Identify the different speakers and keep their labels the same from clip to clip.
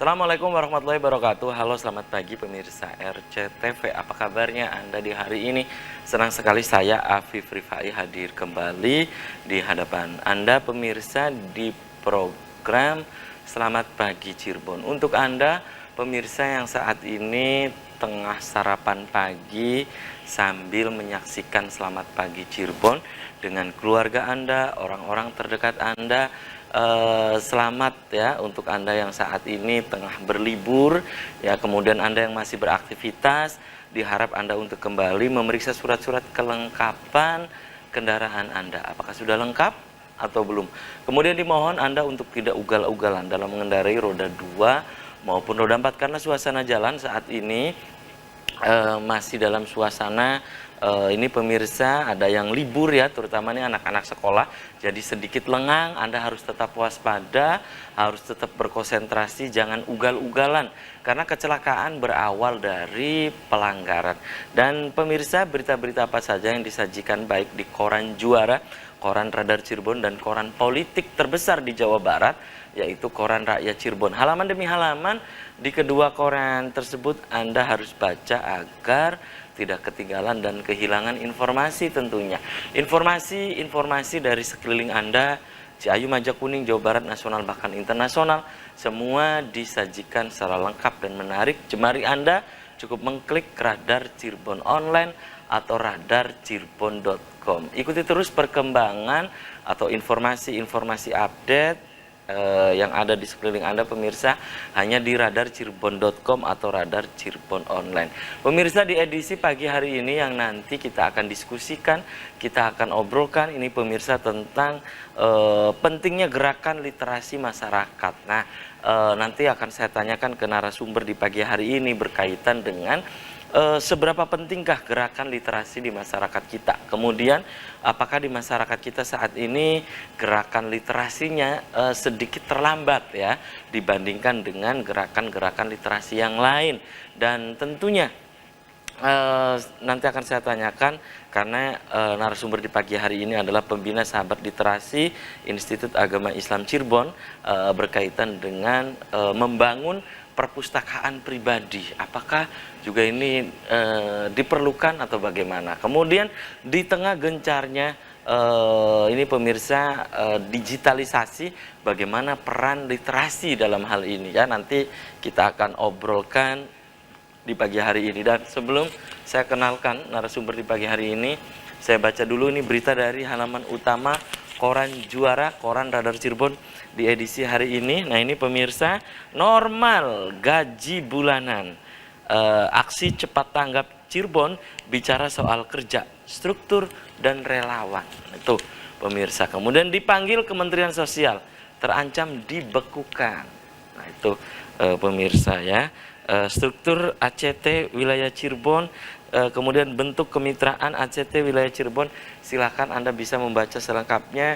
Speaker 1: Assalamualaikum warahmatullahi wabarakatuh. Halo, selamat pagi pemirsa RCTV. Apa kabarnya Anda di hari ini? Senang sekali saya Afif Rifai hadir kembali di hadapan Anda pemirsa di program Selamat Pagi Cirebon. Untuk Anda pemirsa yang saat ini tengah sarapan pagi sambil menyaksikan Selamat Pagi Cirebon dengan keluarga Anda, orang-orang terdekat Anda. Selamat ya untuk Anda yang saat ini tengah berlibur ya, kemudian Anda yang masih beraktivitas, diharap Anda untuk kembali memeriksa surat-surat kelengkapan kendaraan Anda. Apakah sudah lengkap atau belum? Kemudian dimohon Anda untuk tidak ugal-ugalan dalam mengendarai roda 2 maupun roda 4 karena suasana jalan saat ini masih dalam suasana ini pemirsa, ada yang libur ya, terutama ini anak-anak sekolah, jadi sedikit lengang. Anda harus tetap waspada, harus tetap berkonsentrasi, jangan ugal-ugalan karena kecelakaan berawal dari pelanggaran. Dan pemirsa, berita-berita apa saja yang disajikan baik di koran Juara, koran Radar Cirebon, dan koran politik terbesar di Jawa Barat, yaitu koran Rakyat Cirebon. Halaman demi halaman di kedua koran tersebut Anda harus baca agar tidak ketinggalan dan kehilangan informasi tentunya. Informasi dari sekeliling Anda, Ciayu, Majakuning, Jawa Barat, nasional bahkan internasional, semua disajikan secara lengkap dan menarik. Jemari Anda cukup mengklik Radar Cirebon Online atau radarcirebon.com. Ikuti terus perkembangan atau informasi-informasi update yang ada di sekeliling Anda pemirsa hanya di radarcirebon.com atau Radar Cirebon Online. Pemirsa, di edisi pagi hari ini yang nanti kita akan diskusikan, kita akan obrolkan ini pemirsa tentang pentingnya gerakan literasi masyarakat. Nah, nanti akan saya tanyakan ke narasumber di pagi hari ini berkaitan dengan seberapa pentingkah gerakan literasi di masyarakat kita. Kemudian apakah di masyarakat kita saat ini gerakan literasinya sedikit terlambat ya dibandingkan dengan gerakan-gerakan literasi yang lain. Dan tentunya nanti akan saya tanyakan karena narasumber di pagi hari ini adalah pembina Sahabat Literasi Institut Agama Islam Cirebon berkaitan dengan membangun perpustakaan pribadi. Apakah juga ini diperlukan atau bagaimana? Kemudian di tengah gencarnya ini pemirsa digitalisasi, bagaimana peran literasi dalam hal ini ya, nanti kita akan obrolkan di pagi hari ini. Dan sebelum saya kenalkan narasumber di pagi hari ini, saya baca dulu ini berita dari halaman utama koran Juara, koran Radar Cirebon di edisi hari ini. Nah, ini pemirsa, normal gaji bulanan, aksi cepat tanggap Cirebon bicara soal kerja, struktur dan relawan. Itu pemirsa. Kemudian dipanggil Kementerian Sosial, terancam dibekukan. Nah, itu pemirsa ya. Struktur ACT wilayah Cirebon, kemudian bentuk kemitraan ACT wilayah Cirebon, silakan Anda bisa membaca selengkapnya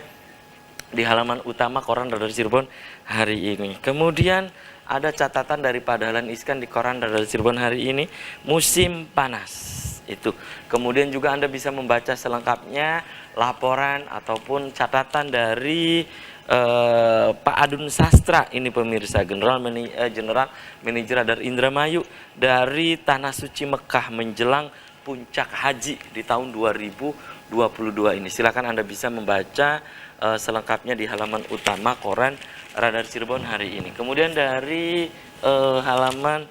Speaker 1: di halaman utama koran Radar Cirebon hari ini. Kemudian ada catatan dari Pak Dahlan Iskan di koran Radar Cirebon hari ini, musim panas itu. Kemudian juga Anda bisa membaca selengkapnya laporan ataupun catatan dari Pak Adun Sastra ini pemirsa, General Manager Radar Indramayu dari Tanah Suci Mekah menjelang puncak haji di tahun 2022 ini. Silakan Anda bisa membaca selengkapnya di halaman utama koran Radar Cirebon hari ini. Kemudian dari halaman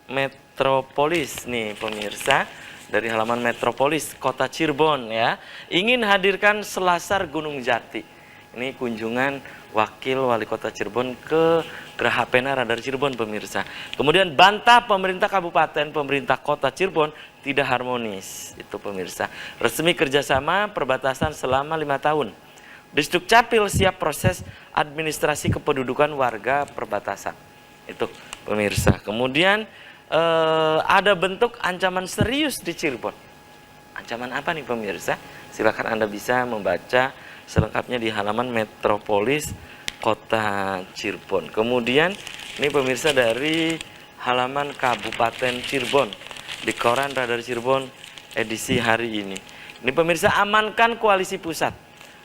Speaker 1: Metropolis nih pemirsa, dari halaman Metropolis Kota Cirebon ya, ingin hadirkan Selasar Gunung Jati. Ini kunjungan Wakil Wali Kota Cirebon ke Geraha Pena Radar Cirebon pemirsa. Kemudian bantah pemerintah kabupaten, pemerintah kota Cirebon tidak harmonis. Itu pemirsa. Resmi kerjasama perbatasan selama 5 tahun. Distrik Capil siap proses administrasi kependudukan warga perbatasan. Itu pemirsa. Kemudian ada bentuk ancaman serius di Cirebon. Ancaman apa nih pemirsa? Silakan Anda bisa membaca selengkapnya di halaman Metropolis Kota Cirebon. Kemudian ini pemirsa dari halaman Kabupaten Cirebon di koran Radar Cirebon edisi hari ini. Ini pemirsa, amankan koalisi pusat.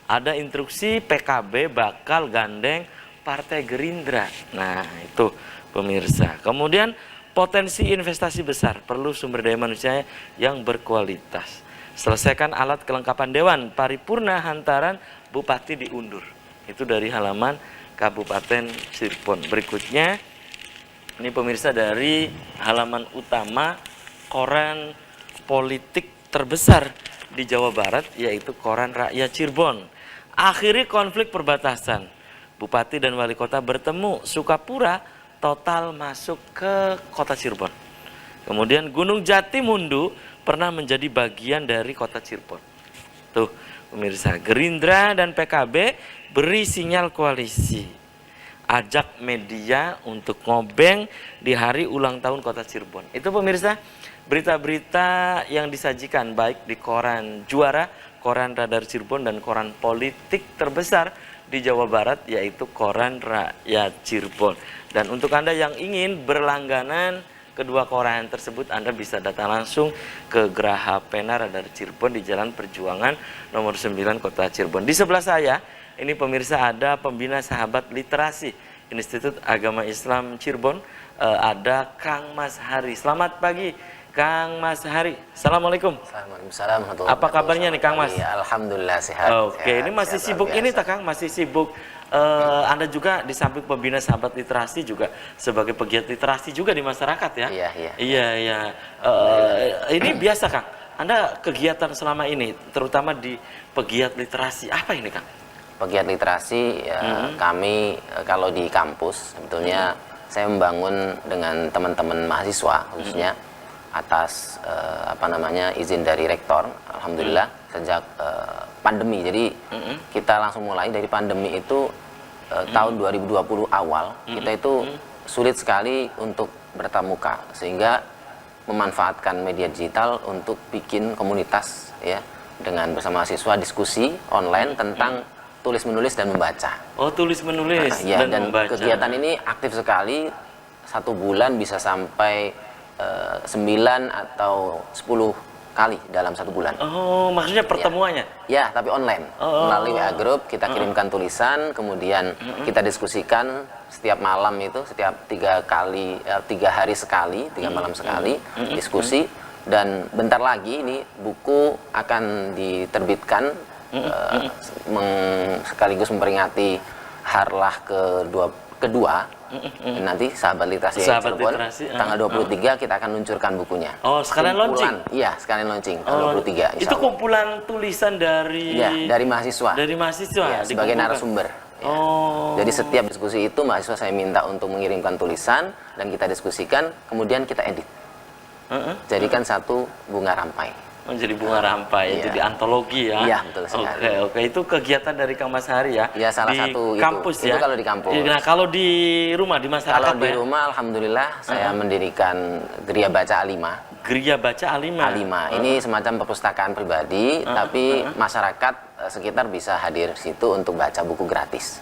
Speaker 1: Ada instruksi PKB bakal gandeng Partai Gerindra. Nah, itu pemirsa. Kemudian potensi investasi besar, perlu sumber daya manusia yang berkualitas. Selesaikan alat kelengkapan dewan, paripurna hantaran bupati diundur. Itu dari halaman Kabupaten Cirebon. Berikutnya, ini pemirsa dari halaman utama koran politik terbesar di Jawa Barat, yaitu koran Rakyat Cirebon. Akhiri konflik perbatasan. Bupati dan wali kota bertemu, Sukapura total masuk ke kota Cirebon. Kemudian Gunung Jatimundu pernah menjadi bagian dari kota Cirebon. Tuh pemirsa, Gerindra dan PKB beri sinyal koalisi. Ajak media untuk ngobeng di hari ulang tahun kota Cirebon. Itu pemirsa, berita-berita yang disajikan baik di koran Juara, koran Radar Cirebon, dan koran politik terbesar di Jawa Barat, yaitu koran Rakyat Cirebon. Dan untuk Anda yang ingin berlangganan kedua koran tersebut, Anda bisa datang langsung ke Geraha Pena Radar Cirebon di Jalan Perjuangan nomor 9 Kota Cirebon. Di sebelah saya, ini pemirsa, ada pembina Sahabat Literasi Institut Agama Islam Cirebon, ada Kang Mas Hari. Selamat pagi Kang Mas Hari. Assalamualaikum.
Speaker 2: Assalamualaikum.
Speaker 1: Apa kabarnya nih Kang Mas?
Speaker 2: Ya, alhamdulillah sehat.
Speaker 1: Oke,
Speaker 2: sehat,
Speaker 1: ini masih
Speaker 2: sehat,
Speaker 1: sibuk ini tak Kang? Masih sibuk. Anda juga di samping pembina Sahabat Literasi juga sebagai pegiat literasi juga di masyarakat ya? Iya. Ini biasa Kang. Anda kegiatan selama ini, terutama di pegiat literasi, apa ini Kang?
Speaker 2: Pegiat literasi, ya, kami kalau di kampus sebetulnya saya membangun dengan teman-teman mahasiswa khususnya atas izin dari rektor, alhamdulillah sejak pandemi. Jadi kita langsung mulai dari pandemi itu tahun 2020 awal, kita itu sulit sekali untuk bertatap muka, sehingga memanfaatkan media digital untuk bikin komunitas ya, dengan bersama mahasiswa diskusi online tentang tulis menulis dan membaca.
Speaker 1: Oh, tulis menulis
Speaker 2: dan membaca. Kegiatan ini aktif sekali, 1 bulan bisa sampai 9 atau 10 kali dalam 1 bulan.
Speaker 1: Oh, maksudnya pertemuannya?
Speaker 2: Ya, tapi online. Melalui WA Group, kita kirimkan tulisan, kemudian kita diskusikan setiap malam itu, setiap 3 hari sekali, 3 malam sekali, diskusi. Dan bentar lagi ini buku akan diterbitkan, sekaligus memperingati Harlah kedua. Nanti Sahabat Literasi Cirebon, tanggal 23 kita akan luncurkan bukunya.
Speaker 1: Oh, sekalian launching?
Speaker 2: Iya, sekalian launching tanggal 23.
Speaker 1: Itu kumpulan tulisan dari?
Speaker 2: Iya, dari mahasiswa.
Speaker 1: Dari mahasiswa?
Speaker 2: Ya, sebagai narasumber. Ya. Jadi setiap diskusi itu mahasiswa saya minta untuk mengirimkan tulisan dan kita diskusikan, kemudian kita edit. Jadikan satu bunga rampai.
Speaker 1: Menjadi bunga rampai, jadi antologi ya.
Speaker 2: Iya, betul sekali.
Speaker 1: Oke, itu kegiatan dari Kang Mas Hari ya.
Speaker 2: Iya, salah
Speaker 1: di
Speaker 2: satu
Speaker 1: kampus
Speaker 2: itu
Speaker 1: ya.
Speaker 2: Kalau di kampus.
Speaker 1: Nah, kalau di rumah, di masyarakat.
Speaker 2: Kalau di rumah, alhamdulillah saya mendirikan Geria Baca A5.
Speaker 1: Geria Baca A5.
Speaker 2: Ini semacam perpustakaan pribadi, tapi masyarakat sekitar bisa hadir situ untuk baca buku gratis.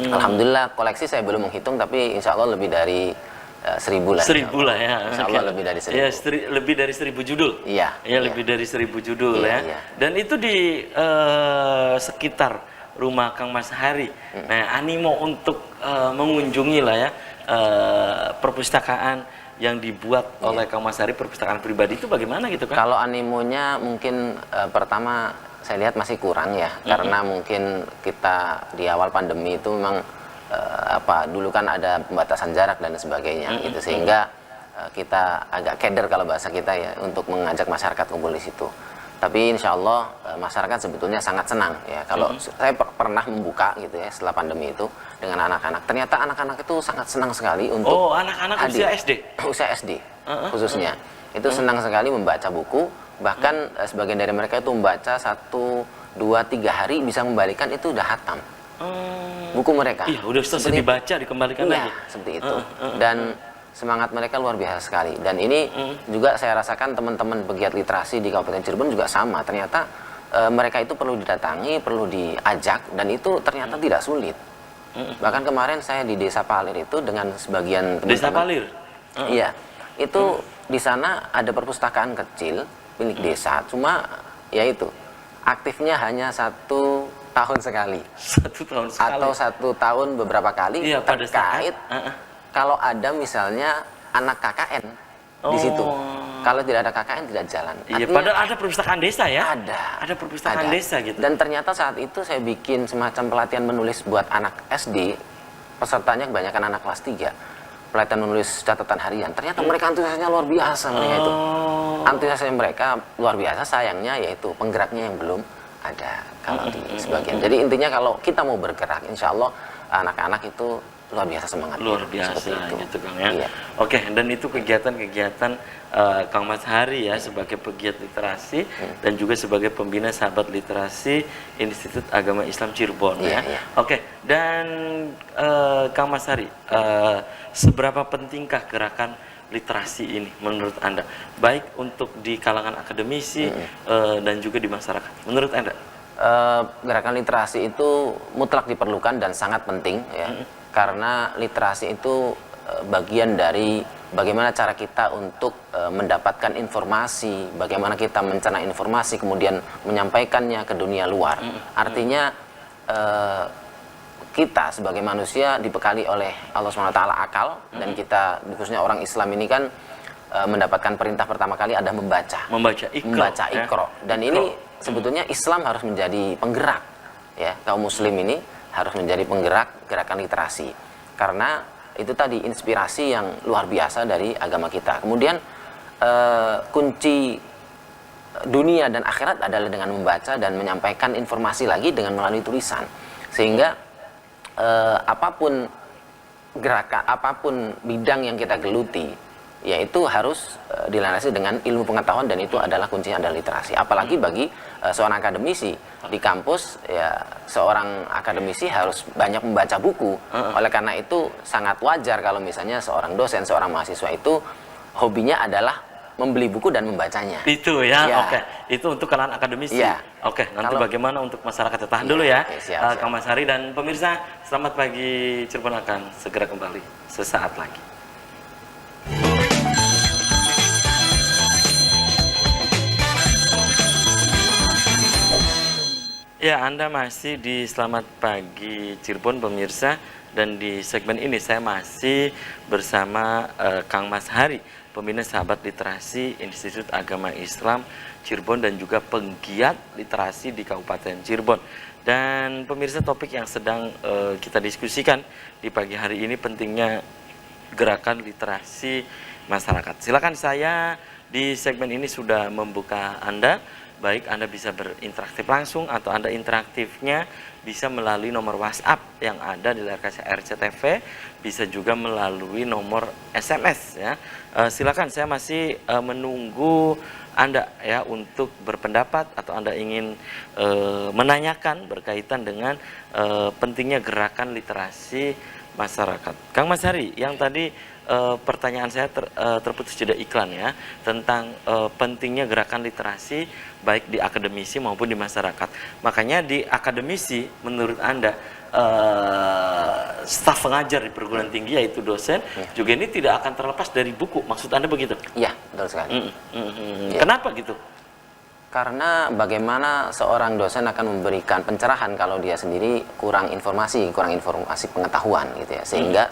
Speaker 2: Alhamdulillah, koleksi saya belum menghitung, tapi insya Allah lebih dari 1000 lah.
Speaker 1: 1000 lah ya.
Speaker 2: Insya Allah lebih dari 1000.
Speaker 1: Ya, lebih dari 1000 judul.
Speaker 2: Iya.
Speaker 1: Ya, lebih dari 1000 judul ya.
Speaker 2: Iya.
Speaker 1: Dan itu di sekitar rumah Kang Mas Hari. Nah, animo untuk mengunjungi lah ya perpustakaan yang dibuat oleh Kang Mas Hari, perpustakaan pribadi itu bagaimana gitu kan?
Speaker 2: Kalau animonya mungkin pertama saya lihat masih kurang ya, karena mungkin kita di awal pandemi itu memang dulu kan ada pembatasan jarak dan sebagainya gitu, sehingga kita agak keder kalau bahasa kita ya untuk mengajak masyarakat kumpul di situ. Tapi insya Allah masyarakat sebetulnya sangat senang ya kalau saya pernah membuka gitu ya setelah pandemi itu dengan anak-anak. Ternyata anak-anak itu sangat senang sekali untuk
Speaker 1: anak-anak
Speaker 2: hadir.
Speaker 1: usia SD?
Speaker 2: Usia SD khususnya. Itu senang sekali membaca buku, bahkan sebagian dari mereka itu membaca 1, 2, 3 hari bisa membalikan itu udah hatam. Buku mereka.
Speaker 1: Iya, udah selesai dibaca, dikembalikan lagi.
Speaker 2: Seperti itu. Dan semangat mereka luar biasa sekali. Dan ini juga saya rasakan teman-teman pegiat literasi di Kabupaten Cirebon juga sama. Ternyata mereka itu perlu didatangi, perlu diajak, dan itu ternyata tidak sulit. Bahkan kemarin saya di Desa Palir itu dengan sebagian teman-teman.
Speaker 1: Desa Palir?
Speaker 2: Iya. Itu di sana ada perpustakaan kecil milik desa. Cuma ya itu aktifnya hanya 1 tahun sekali.
Speaker 1: 1 tahun sekali.
Speaker 2: Atau 1 tahun beberapa kali,
Speaker 1: iya,
Speaker 2: terkait kalau ada misalnya anak KKN di situ. Kalau tidak ada KKN tidak jalan.
Speaker 1: Iya,
Speaker 2: Artinya,
Speaker 1: padahal ada perpustakaan desa ya?
Speaker 2: Ada
Speaker 1: perpustakaan desa gitu.
Speaker 2: Dan ternyata saat itu saya bikin semacam pelatihan menulis buat anak SD, pesertanya kebanyakan anak kelas 3. Pelatihan menulis catatan harian. Ternyata mereka antusiasnya luar biasa mereka itu. Antusiasnya mereka luar biasa, sayangnya yaitu penggeraknya yang belum ada kalau di sebagian. Jadi intinya kalau kita mau bergerak, insya Allah anak-anak itu luar biasa semangat.
Speaker 1: Luar biasa gitu Kang ya.
Speaker 2: Iya.
Speaker 1: Oke, dan itu kegiatan-kegiatan Kang Mas Hari ya sebagai pegiat literasi dan juga sebagai pembina sahabat literasi Institut Agama Islam Cirebon ya.
Speaker 2: Iya.
Speaker 1: Oke, dan Kang Mas Hari, seberapa pentingkah gerakan literasi ini menurut Anda? Baik untuk di kalangan akademisi dan juga di masyarakat. Menurut Anda?
Speaker 2: Gerakan literasi itu mutlak diperlukan dan sangat penting ya. Karena literasi itu bagian dari bagaimana cara kita untuk mendapatkan informasi, bagaimana kita mencerna informasi kemudian menyampaikannya ke dunia luar. Artinya kita sebagai manusia dibekali oleh Allah SWT akal, dan kita khususnya orang Islam ini kan mendapatkan perintah pertama kali ada membaca Iqra. Dan ini sebetulnya Islam harus menjadi penggerak ya, kaum muslim ini harus menjadi penggerak gerakan literasi, karena itu tadi inspirasi yang luar biasa dari agama kita. Kemudian kunci dunia dan akhirat adalah dengan membaca dan menyampaikan informasi lagi dengan melalui tulisan, sehingga apapun gerakan, apapun bidang yang kita geluti, yaitu harus dilandasi dengan ilmu pengetahuan, dan itu adalah kuncinya adalah literasi. Apalagi bagi seorang akademisi di kampus ya, seorang akademisi harus banyak membaca buku. Oleh karena itu sangat wajar kalau misalnya seorang dosen, seorang mahasiswa itu hobinya adalah membeli buku dan membacanya.
Speaker 1: Itu ya, oke. Itu untuk kalangan akademisi.
Speaker 2: Ya.
Speaker 1: Oke, nanti bagaimana untuk masyarakat? Tahan dulu ya,
Speaker 2: siap.
Speaker 1: Kang Mas Hari dan pemirsa. Selamat pagi, Cirebon akan segera kembali sesaat lagi. Ya, Anda masih di Selamat Pagi Cirebon pemirsa, dan di segmen ini saya masih bersama Kang Mas Hari, pembina sahabat literasi Institut Agama Islam Cirebon dan juga penggiat literasi di Kabupaten Cirebon. Dan pemirsa, topik yang sedang kita diskusikan di pagi hari ini pentingnya gerakan literasi masyarakat. Silakan, saya di segmen ini sudah membuka Anda. Baik, Anda bisa berinteraksi langsung atau Anda interaktifnya bisa melalui nomor WhatsApp yang ada di layar kaca RCTV, bisa juga melalui nomor SMS ya. Silakan, saya masih menunggu Anda ya untuk berpendapat atau Anda ingin menanyakan berkaitan dengan pentingnya gerakan literasi masyarakat. Kang Mas Hari, yang tadi pertanyaan saya terputus jeda iklan ya, tentang pentingnya gerakan literasi baik di akademisi maupun di masyarakat. Makanya di akademisi menurut Anda staf pengajar di perguruan tinggi yaitu dosen juga ini tidak akan terlepas dari buku. Maksud Anda begitu?
Speaker 2: Iya, betul sekali.
Speaker 1: Ya. Kenapa gitu?
Speaker 2: Karena bagaimana seorang dosen akan memberikan pencerahan kalau dia sendiri kurang informasi pengetahuan gitu ya. Sehingga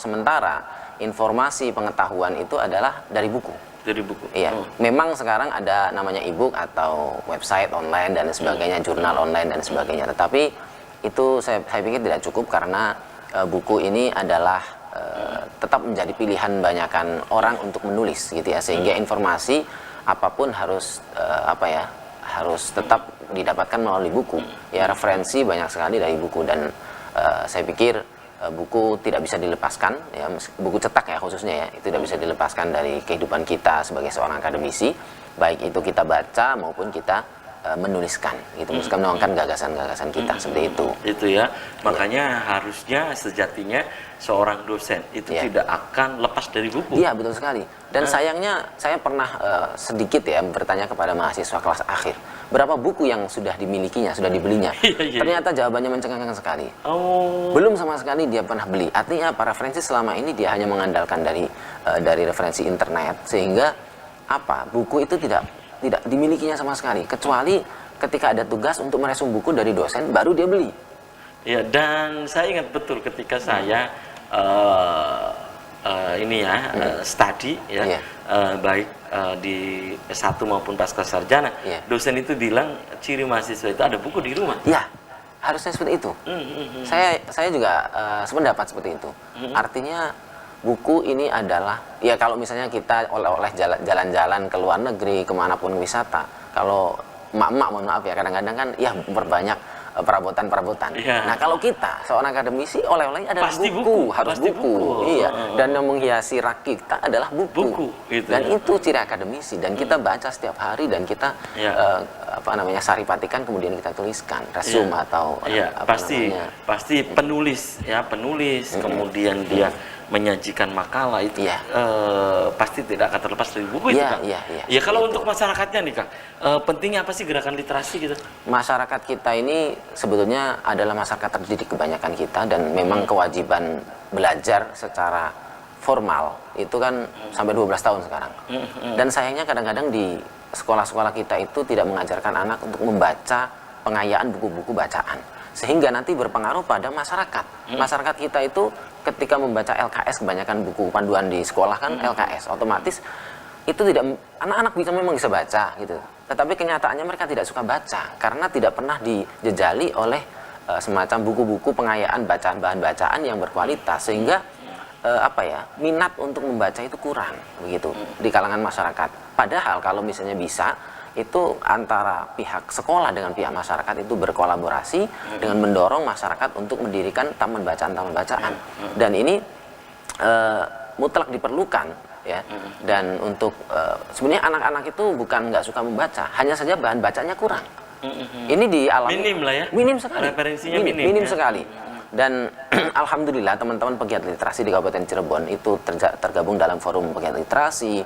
Speaker 2: sementara informasi pengetahuan itu adalah dari buku.
Speaker 1: Dari buku.
Speaker 2: Iya. Memang sekarang ada namanya e-book atau website online dan sebagainya, jurnal online dan sebagainya. Tetapi itu saya pikir tidak cukup, karena buku ini adalah tetap menjadi pilihan banyakan orang untuk menulis gitu ya. Sehingga informasi apapun harus harus tetap didapatkan melalui buku. Ya, referensi banyak sekali dari buku, dan saya pikir buku tidak bisa dilepaskan ya, buku cetak ya khususnya ya, itu tidak bisa dilepaskan dari kehidupan kita sebagai seorang akademisi, baik itu kita baca maupun kita menuliskan gitu, menuangkan gagasan-gagasan kita seperti itu.
Speaker 1: Itu ya, makanya harusnya sejatinya seorang dosen itu tidak akan lepas dari buku.
Speaker 2: Iya, betul sekali. Dan sayangnya saya pernah sedikit ya bertanya kepada mahasiswa kelas akhir, berapa buku yang sudah dimilikinya, sudah dibelinya. Ternyata jawabannya mencengangkan sekali. Belum sama sekali dia pernah beli. Artinya apa, referensi selama ini dia hanya mengandalkan dari referensi internet, sehingga buku itu tidak dimilikinya sama sekali, kecuali ketika ada tugas untuk meresum buku dari dosen baru dia beli.
Speaker 1: Ya, dan saya ingat betul ketika saya ini ya studi ya,
Speaker 2: Iya.
Speaker 1: baik di S1 maupun pasca sarjana,
Speaker 2: Iya.
Speaker 1: dosen itu bilang ciri mahasiswa itu ada buku di rumah.
Speaker 2: Ya, harusnya seperti itu. Saya juga sependapat seperti itu. Artinya buku ini adalah, ya kalau misalnya kita oleh jalan-jalan ke luar negeri, kemanapun wisata, kalau emak-emak mohon maaf ya, kadang-kadang kan ya memperbanyak perabotan-perabotan.
Speaker 1: Iya.
Speaker 2: Nah kalau kita seorang akademisi, oleh-olehnya adalah
Speaker 1: Pasti
Speaker 2: buku,
Speaker 1: buku,
Speaker 2: harus
Speaker 1: pasti
Speaker 2: buku.
Speaker 1: buku.
Speaker 2: Iya. Dan yang menghiasi rak kita adalah buku.
Speaker 1: Buku, gitu
Speaker 2: Dan
Speaker 1: ya.
Speaker 2: itu ciri akademisi, dan kita baca setiap hari, dan kita
Speaker 1: Iya.
Speaker 2: saripatikan, kemudian kita tuliskan resume atau
Speaker 1: Iya, pasti penulis ya, kemudian dia menyajikan makalah itu
Speaker 2: Iya.
Speaker 1: pasti tidak akan terlepas dari buku itu,
Speaker 2: Iya,
Speaker 1: Kang.
Speaker 2: iya.
Speaker 1: Ya kalau untuk masyarakatnya nih, Kang, pentingnya apa sih gerakan literasi gitu?
Speaker 2: Masyarakat kita ini sebetulnya adalah masyarakat terdidik kebanyakan kita, dan memang kewajiban belajar secara formal itu kan sampai 12 tahun sekarang. Dan sayangnya kadang-kadang di sekolah-sekolah kita itu tidak mengajarkan anak untuk membaca pengayaan buku-buku bacaan, sehingga nanti berpengaruh pada masyarakat. Masyarakat kita itu ketika membaca LKS, kebanyakan buku panduan di sekolah kan LKS, otomatis itu tidak, anak-anak memang bisa baca gitu, tetapi kenyataannya mereka tidak suka baca karena tidak pernah dijejali oleh semacam buku-buku pengayaan bacaan, bahan bacaan yang berkualitas, sehingga minat untuk membaca itu kurang begitu di kalangan masyarakat. Padahal kalau misalnya bisa, itu antara pihak sekolah dengan pihak masyarakat itu berkolaborasi dengan mendorong masyarakat untuk mendirikan taman bacaan. Dan ini mutlak diperlukan ya. Dan untuk sebenarnya anak-anak itu bukan nggak suka membaca, hanya saja bahan bacanya kurang. Ini dialami
Speaker 1: Minim lah ya.
Speaker 2: minim sekali,
Speaker 1: Referensinya
Speaker 2: minim
Speaker 1: ya.
Speaker 2: sekali. Dan alhamdulillah teman-teman pegiat literasi di Kabupaten Cirebon itu tergabung dalam forum pegiat literasi.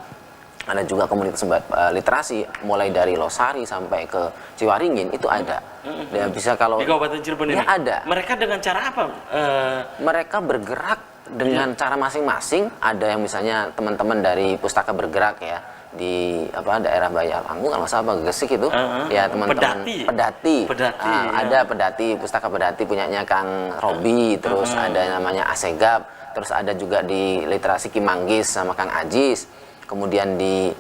Speaker 2: Ada juga komunitas literasi mulai dari Losari sampai ke Ciwaringin itu ada. Dan bisa kalau
Speaker 1: Di Kabupaten Cirebon
Speaker 2: ya
Speaker 1: ini
Speaker 2: ada.
Speaker 1: mereka dengan cara apa?
Speaker 2: Mereka bergerak dengan cara masing-masing. Ada yang misalnya teman-teman dari Pustaka Bergerak ya di daerah Bayal Anggung, kalau salah Gesik itu ya teman-teman pedati. Ada pedati, Pustaka Pedati punyanya Kang Robi, terus ada namanya Asegap, terus ada juga di literasi Kimanggis sama Kang Ajis. Kemudian di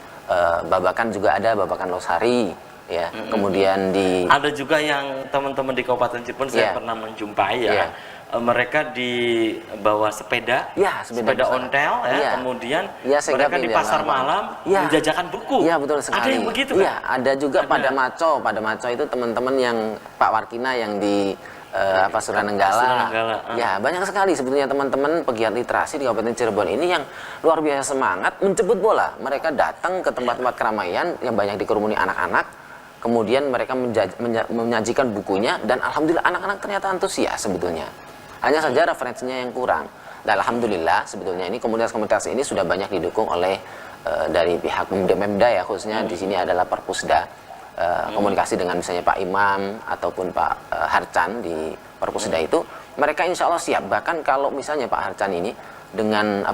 Speaker 2: Babakan juga ada Babakan Losari ya. Kemudian di
Speaker 1: Ada juga yang teman-teman di Kabupaten Cirebon saya pernah menjumpai ya. Mereka di bawah sepeda, sepeda ontel ya, kemudian mereka di pasar malam menjajakan buku.
Speaker 2: Iya, betul sekali.
Speaker 1: Ada yang begitu kan?
Speaker 2: Iya, ada juga pada Maco itu teman-teman yang Pak Warkina yang di Suranenggala. Ya, banyak sekali sebetulnya teman-teman pegiat literasi di Kabupaten Cirebon ini yang luar biasa semangat menjemput bola. Mereka datang ke tempat-tempat keramaian yang banyak dikerumuni anak-anak. Kemudian mereka menyajikan bukunya, dan alhamdulillah anak-anak ternyata antusias sebetulnya. Hanya saja referensinya yang kurang. Dan alhamdulillah sebetulnya ini komunitas-komunitas ini sudah banyak didukung oleh dari pihak Pemda ya, khususnya di sini adalah Perpusda. Komunikasi dengan misalnya Pak Imam ataupun Pak Harcan di Perpusda itu, mereka insya Allah siap. Bahkan kalau misalnya Pak Harcan ini dengan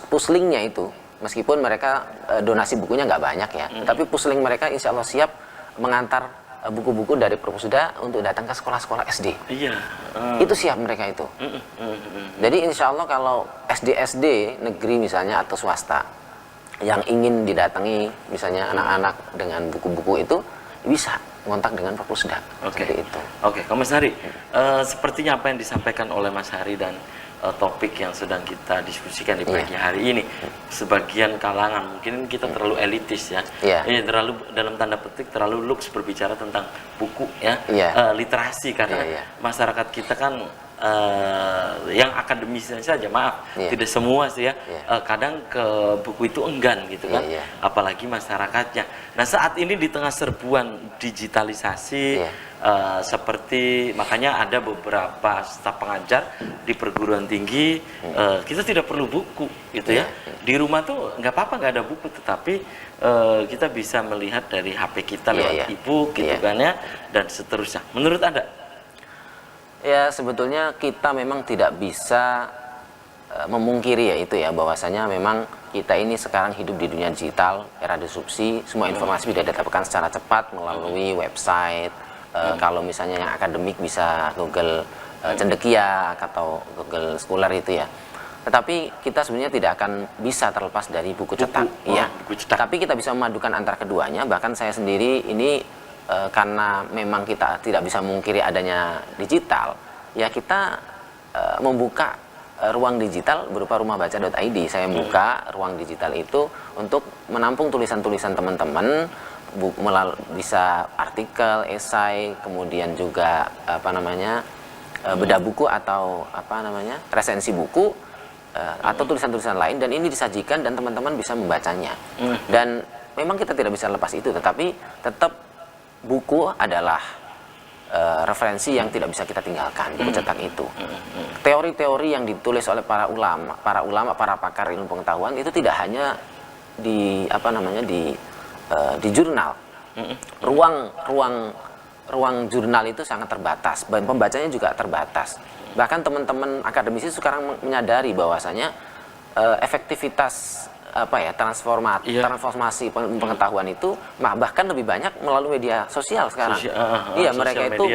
Speaker 2: puslingnya itu, meskipun mereka donasi bukunya nggak banyak ya, tapi pusling mereka insya Allah siap mengantar buku-buku dari Perpusda untuk datang ke sekolah-sekolah SD.
Speaker 1: Iya.
Speaker 2: Itu siap mereka itu. Jadi insya Allah kalau SD negeri misalnya atau swasta yang ingin didatangi misalnya anak-anak dengan buku-buku itu, bisa kontak dengan Perpusda. Seperti itu.
Speaker 1: Oke, Mas Hari, sepertinya apa yang disampaikan oleh Mas Hari dan topik yang sedang kita diskusikan di pagi hari ini, sebagian kalangan mungkin kita terlalu elitis ya, terlalu dalam tanda petik terlalu luks berbicara tentang buku ya, literasi, karena masyarakat kita kan yang akademisnya saja, maaf, tidak semua sih ya, kadang ke buku itu enggan gitu kan, apalagi masyarakatnya. Nah saat ini di tengah serbuan digitalisasi, seperti makanya ada beberapa staf pengajar di perguruan tinggi, kita tidak perlu buku gitu ya, di rumah tuh nggak apa-apa nggak ada buku, tetapi kita bisa melihat dari HP kita lewat e-book gitu kan ya, dan seterusnya. Menurut Anda?
Speaker 2: Ya sebetulnya kita memang tidak bisa memungkiri ya itu ya, bahwasanya memang kita ini sekarang hidup di dunia digital, era disrupsi, semua informasi bisa didapatkan secara cepat melalui website. Kalau misalnya yang akademik bisa Google Cendekia atau Google Scholar itu ya. Tetapi kita sebenarnya tidak akan bisa terlepas dari buku cetak. Iya.
Speaker 1: Buku cetak.
Speaker 2: Tapi kita bisa memadukan antara keduanya. Bahkan saya sendiri ini karena memang kita tidak bisa memungkiri adanya digital, ya kita membuka ruang digital berupa rumahbaca.id. Saya membuka ruang digital itu untuk menampung tulisan-tulisan teman-teman, bisa artikel, esai, kemudian juga bedah buku atau resensi buku, atau tulisan-tulisan lain, dan ini disajikan dan teman-teman bisa membacanya. Dan memang kita tidak bisa lepas itu, tetapi tetap buku adalah referensi yang tidak bisa kita tinggalkan, buku cetak itu. Teori-teori yang ditulis oleh para ulama, para pakar ilmu pengetahuan itu tidak hanya di di jurnal. Ruang jurnal itu sangat terbatas, dan pembacanya juga terbatas. Bahkan teman-teman akademisi sekarang menyadari bahwasanya efektivitas transformasi pengetahuan itu bahkan lebih banyak melalui media sosial sekarang. Mereka itu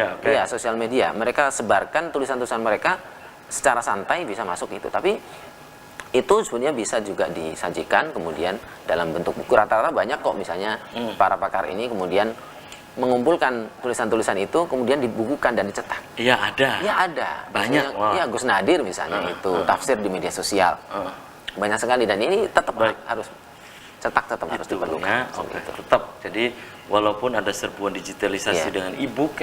Speaker 2: sosial media. Mereka sebarkan tulisan-tulisan mereka secara santai, bisa masuk itu. Tapi itu sebenarnya bisa juga disajikan kemudian dalam bentuk buku. Rata-rata banyak kok, misalnya para pakar ini kemudian mengumpulkan tulisan-tulisan itu kemudian dibukukan dan dicetak.
Speaker 1: Iya, ada.
Speaker 2: Iya, ada.
Speaker 1: Banyak.
Speaker 2: Iya, Gus Nadir misalnya itu tafsir di media sosial. Banyak sekali, dan ini tetap harus cetak, tetap harus diperlukan.
Speaker 1: Tetap. Jadi walaupun ada serbuan digitalisasi dengan e-book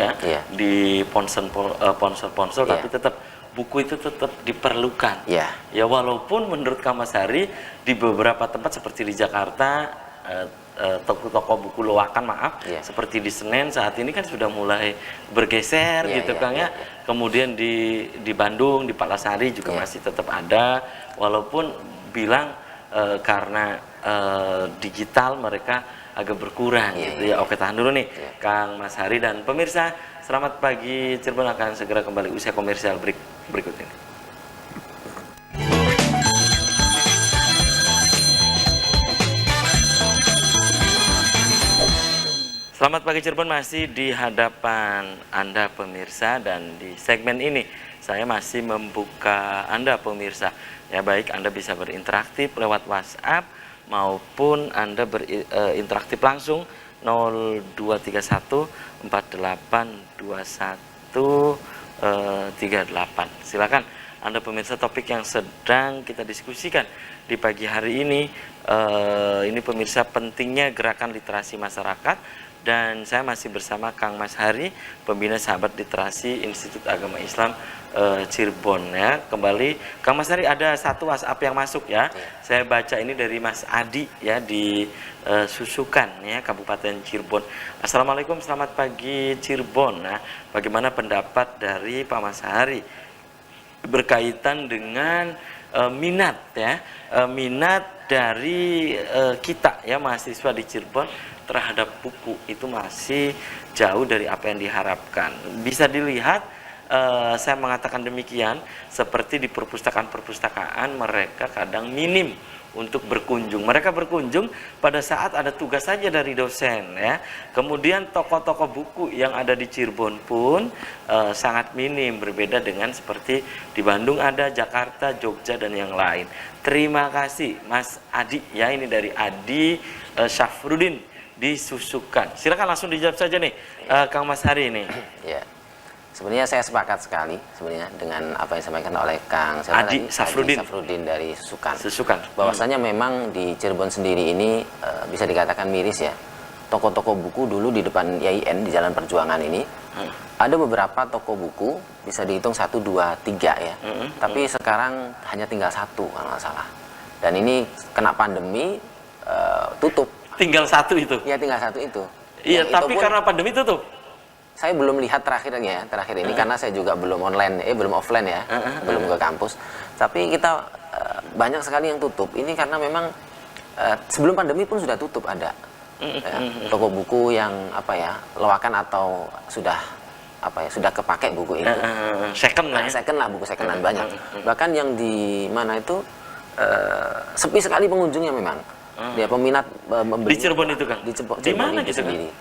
Speaker 1: di ponsel-ponsel, tapi tetap buku itu tetap diperlukan. Ya, walaupun menurut Kang Mas Hari di beberapa tempat seperti di Jakarta, toko-toko buku loakan seperti di Senen saat ini kan sudah mulai bergeser Kang ya. Kemudian di Bandung, di Palasari juga masih tetap ada, walaupun bilang karena digital mereka agak berkurang ya. Oke, tahan dulu nih Kang Mas Hari dan pemirsa. Selamat pagi Cirebon akan segera kembali usai komersial berikut ini. Selamat pagi Cirebon, masih di hadapan Anda pemirsa, dan di segmen ini saya masih membuka Anda pemirsa. Ya, baik Anda bisa berinteraktif lewat WhatsApp maupun Anda berinteraktif langsung 0231 482138. Silakan Anda pemirsa, topik yang sedang kita diskusikan di pagi hari ini pemirsa, pentingnya gerakan literasi masyarakat. Dan saya masih bersama Kang Mas Hari, pembina Sahabat Literasi Institut Agama Islam Cirebon ya. Kembali Kang Mas Hari, ada satu WhatsApp yang masuk ya. Saya baca ini dari Mas Adi ya, di Susukan ya, Kabupaten Cirebon. Assalamualaikum, selamat pagi Cirebon. Nah, bagaimana pendapat dari Pak Mas Hari berkaitan dengan minat ya, minat dari kita ya, mahasiswa di Cirebon terhadap buku itu masih jauh dari apa yang diharapkan. Bisa dilihat, saya mengatakan demikian, seperti di perpustakaan-perpustakaan mereka kadang minim untuk berkunjung. Mereka berkunjung pada saat ada tugas saja dari dosen ya. Kemudian toko-toko buku yang ada di Cirebon pun sangat minim, berbeda dengan seperti di Bandung ada, Jakarta, Jogja dan yang lain. Terima kasih Mas Adi ya, ini dari Adi Syafruddin disusukan. Silakan langsung dijawab saja nih Kang Mas Hari ini. Ya.
Speaker 2: Sebenarnya saya sepakat sekali sebenarnya dengan apa yang disampaikan oleh Kang
Speaker 1: Adi
Speaker 2: Syafruddin dari Susukan. Bahwasanya memang di Cirebon sendiri ini bisa dikatakan miris ya. Toko-toko buku dulu di depan IAIN di Jalan Perjuangan ini ada beberapa toko buku, bisa dihitung 1, 2, 3 ya. Tapi sekarang hanya tinggal 1 kalau nggak salah. Dan ini kena pandemi tutup.
Speaker 1: Tinggal 1 itu?
Speaker 2: Iya, tinggal 1 itu.
Speaker 1: Iya, tapi itu karena pandemi tutup?
Speaker 2: Saya belum lihat terakhir ini karena saya juga belum offline ya, belum ke kampus. Tapi kita banyak sekali yang tutup. Ini karena memang sebelum pandemi pun sudah tutup ada. Toko buku yang loakan atau sudah kepake buku itu.
Speaker 1: Second
Speaker 2: lah, buku secondan banyak. Bahkan yang di mana itu sepi sekali pengunjungnya memang. Dia peminat membeli
Speaker 1: di Cirebon itu Kang?
Speaker 2: Di mana gitu sendiri.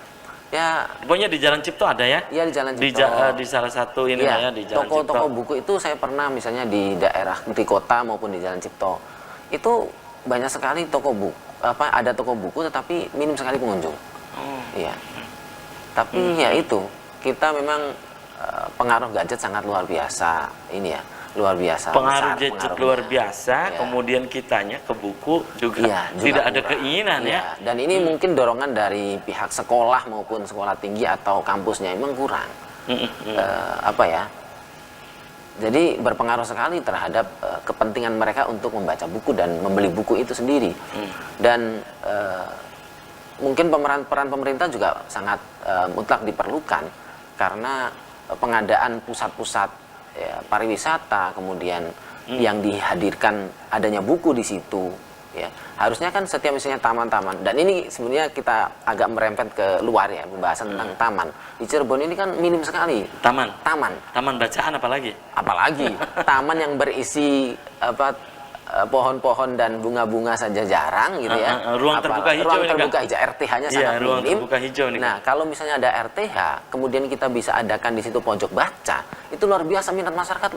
Speaker 2: ya
Speaker 1: Pokoknya di Jalan Cipto ada ya?
Speaker 2: ya di Jalan
Speaker 1: Di,
Speaker 2: Cipto.
Speaker 1: di salah satu ini
Speaker 2: Iya,
Speaker 1: ya, di Jalan
Speaker 2: toko-toko
Speaker 1: Cipto.
Speaker 2: buku itu saya pernah misalnya di daerah di kota maupun di Jalan Cipto. Itu banyak sekali toko buku, ada toko buku tetapi minim sekali pengunjung.
Speaker 1: Oh.
Speaker 2: Iya. Tapi ya itu, kita memang pengaruh gadget sangat luar biasa ini ya, luar biasa.
Speaker 1: Pengaruh
Speaker 2: besar
Speaker 1: gadget
Speaker 2: pengaruhnya.
Speaker 1: luar biasa,
Speaker 2: Ya.
Speaker 1: kemudian kitanya ke buku juga
Speaker 2: Iya, juga
Speaker 1: tidak ada
Speaker 2: kurang.
Speaker 1: keinginan
Speaker 2: Iya,
Speaker 1: ya.
Speaker 2: Dan ini mungkin dorongan dari pihak sekolah maupun sekolah tinggi atau kampusnya memang kurang. Apa ya? Jadi berpengaruh sekali terhadap kepentingan mereka untuk membaca buku dan membeli buku itu sendiri. Dan mungkin peran pemerintah juga sangat mutlak diperlukan karena pengadaan pusat-pusat ya, pariwisata, kemudian yang dihadirkan adanya buku di situ. Ya, harusnya kan setiap misalnya taman-taman, dan ini sebenarnya kita agak merempet ke luar ya, pembahasan tentang taman. Di Cirebon ini kan minim sekali
Speaker 1: Taman
Speaker 2: taman
Speaker 1: bacaan apalagi?
Speaker 2: apalagi taman yang berisi pohon-pohon dan bunga-bunga saja jarang gitu ya.
Speaker 1: Ruang terbuka hijau
Speaker 2: ruang
Speaker 1: ini,
Speaker 2: terbuka
Speaker 1: Kak?
Speaker 2: hijau RTH-nya
Speaker 1: Iya,
Speaker 2: sangat
Speaker 1: ruang
Speaker 2: minim.
Speaker 1: terbuka hijau nih, Kak.
Speaker 2: Nah, kalau misalnya ada RTH, kemudian kita bisa adakan di situ pojok baca, itu luar biasa minat masyarakat.